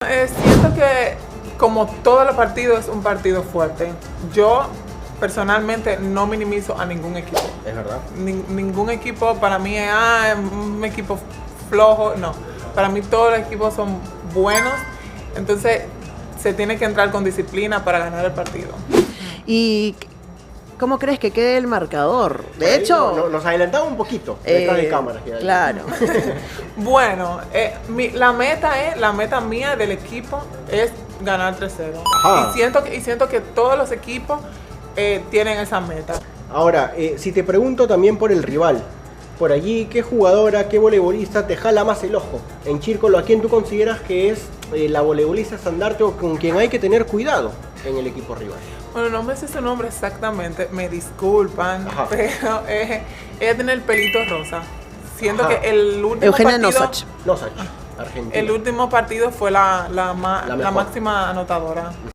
Siento que como todo el partido es un partido fuerte, yo personalmente no minimizo a ningún equipo. Es verdad. Ningún equipo para mí es un equipo flojo, no. Para mí todos los equipos son buenos, entonces se tiene que entrar con disciplina para ganar el partido. ¿Y cómo crees que quede el marcador? De hecho... Nos adelantamos un poquito detrás de cámaras. Claro. Bueno, la meta mía del equipo es ganar 3-0. Y siento que todos los equipos tienen esa meta. Ahora, si te pregunto también por el rival, por allí, ¿qué jugadora, qué voleibolista te jala más el ojo? En Círculo, ¿a quién tú consideras que es la voleibolista estandarte o con quien hay que tener cuidado en el equipo rival? Bueno, no me sé su nombre exactamente, me disculpan, pero ella tiene el pelito rosa. Siento que el último Eugenia partido... Nosach, Argentina. El último partido fue la máxima anotadora.